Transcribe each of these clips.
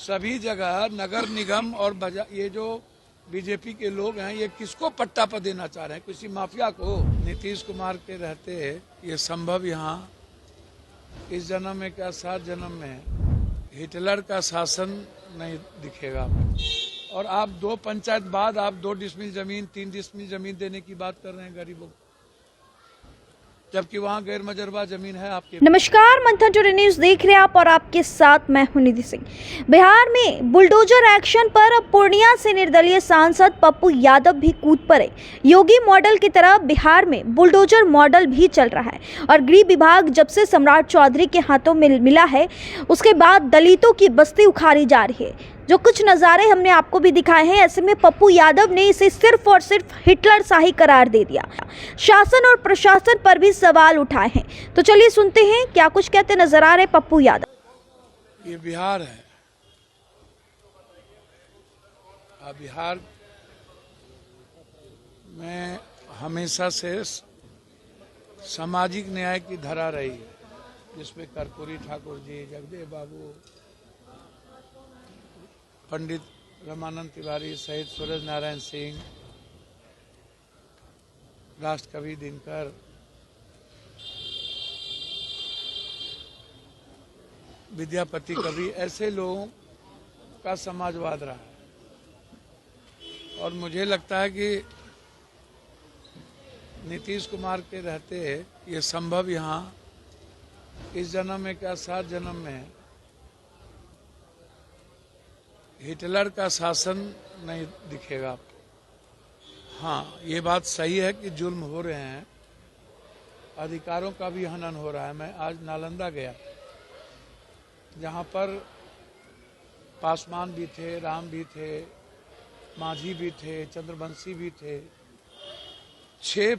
सभी जगह नगर निगम और ये जो बीजेपी के लोग हैं, ये किसको पट्टा पर देना चाह रहे हैं? किसी माफिया को? नीतीश कुमार के रहते ये संभव यहाँ इस जन्म में क्या 7 जन्म में हिटलर का शासन नहीं दिखेगा। और आप 2 पंचायत बाद आप 2 डिसमिल जमीन 3 डिसमिल जमीन देने की बात कर रहे हैं गरीबों को, जबकि वहाँ गैर मजरबा जमीन है आपके। नमस्कार, मंथन टुडे न्यूज देख रहे हैं आप और आपके साथ मैं हूं निधि सिंह। बिहार में बुलडोजर एक्शन पर अब पूर्णिया से निर्दलीय सांसद पप्पू यादव भी कूद पड़े। योगी मॉडल की तरह बिहार में बुलडोजर मॉडल भी चल रहा है और गृह विभाग जब से सम्राट चौधरी के हाथों में मिला है उसके बाद दलितों की बस्ती उखाड़ी जा रही है। जो कुछ नज़ारे हमने आपको भी दिखाए हैं, ऐसे में पप्पू यादव ने इसे सिर्फ और सिर्फ हिटलर शाही करार दे दिया। शासन और प्रशासन पर भी सवाल उठाए हैं। तो चलिए सुनते हैं क्या कुछ कहते नजर आ रहे पप्पू यादव। ये बिहार है, बिहार में हमेशा से सामाजिक न्याय की धारा रही है, जिसमें कर्पूरी ठाकुर जी, जगदेव बाबू, पंडित रामानंद तिवारी सहित सूरज नारायण सिंह, राष्ट्र कवि दिनकर, विद्यापति कवि, ऐसे लोगों का समाजवाद रहा है। और मुझे लगता है कि नीतीश कुमार के रहते ये संभव यहाँ इस जन्म में क्या 7 जन्म में हिटलर का शासन नहीं दिखेगा आपको। हाँ, ये बात सही है कि जुल्म हो रहे हैं, अधिकारों का भी हनन हो रहा है। मैं आज नालंदा गया, जहाँ पर पासवान भी थे, राम भी थे, मांझी भी थे, चंद्रवंशी भी थे। 6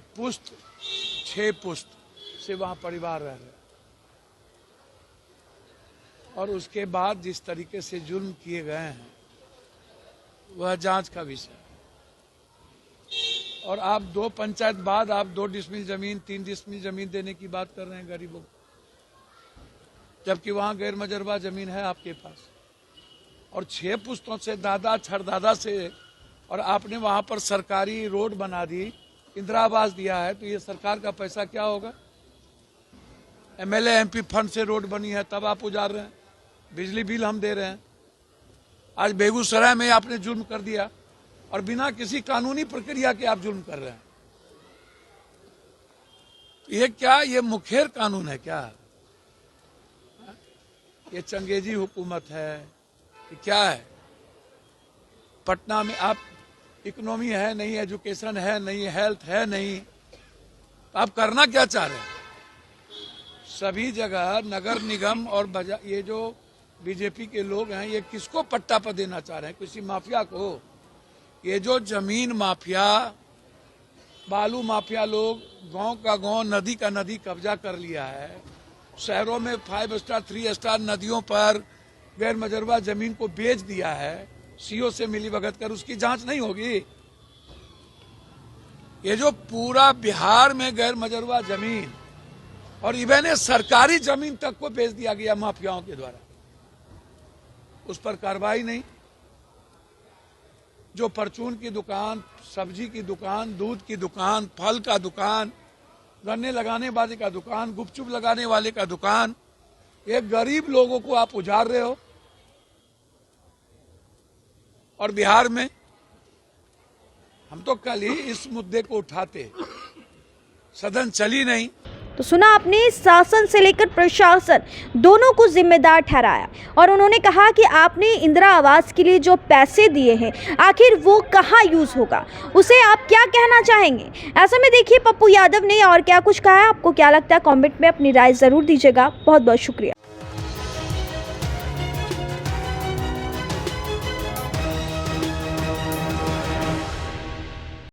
पुश्त से वहाँ परिवार रह रहे, और उसके बाद जिस तरीके से जुल्म किए गए हैं वह जांच का विषय। और आप 2 पंचायत बाद आप 2 डिसमिल जमीन 3 डिसमिल जमीन देने की बात कर रहे हैं गरीबों को, जबकि वहाँ गैर मजरबा जमीन है आपके पास। और 6 पुश्तों से, दादा छरदादा से, और आपने वहाँ पर सरकारी रोड बना दी, इंदिरा आवास दिया है, तो ये सरकार का पैसा क्या होगा? MLA MP फंड से रोड बनी है तब आप उजाड़ रहे हैं, बिजली बिल हम दे रहे हैं। आज बेगूसराय में आपने जुल्म कर दिया और बिना किसी कानूनी प्रक्रिया के आप जुल्म कर रहे हैं। ये क्या, ये मुखेर कानून है क्या? ये चंगेजी हुकूमत है, ये क्या है? पटना में आप इकोनॉमी है नहीं, एजुकेशन है नहीं, हेल्थ है नहीं, तो आप करना क्या चाह रहे हैं? सभी जगह नगर निगम और ये जो बीजेपी के लोग हैं, ये किसको पट्टा पर देना चाह रहे हैं? किसी माफिया को? ये जो जमीन माफिया, बालू माफिया लोग गांव का गांव, नदी का नदी कब्जा कर लिया है। शहरों में 5 स्टार 3 स्टार नदियों पर गैर मजरबा जमीन को बेच दिया है। सीओ से मिलीभगत कर उसकी जांच नहीं होगी? ये जो पूरा बिहार में गैर मजरबा जमीन और इवन सरकारी जमीन तक को बेच दिया गया माफियाओं के द्वारा, उस पर कार्रवाई नहीं। जो परचून की दुकान, सब्जी की दुकान, दूध की दुकान, फल का दुकान, गन्ने लगाने वाले का दुकान, गुपचुप लगाने वाले का दुकान, ये गरीब लोगों को आप उजाड़ रहे हो। और बिहार में हम तो कल ही इस मुद्दे को उठाते, सदन चली नहीं। तो सुना आपने, शासन से लेकर प्रशासन दोनों को जिम्मेदार ठहराया और उन्होंने कहा कि आपने इंदिरा आवास के लिए जो पैसे दिए हैं आखिर वो कहाँ यूज होगा, उसे आप क्या कहना चाहेंगे? ऐसे में देखिए पप्पू यादव ने और क्या कुछ कहा है। आपको क्या लगता है, कमेंट में अपनी राय जरूर दीजिएगा। बहुत बहुत शुक्रिया।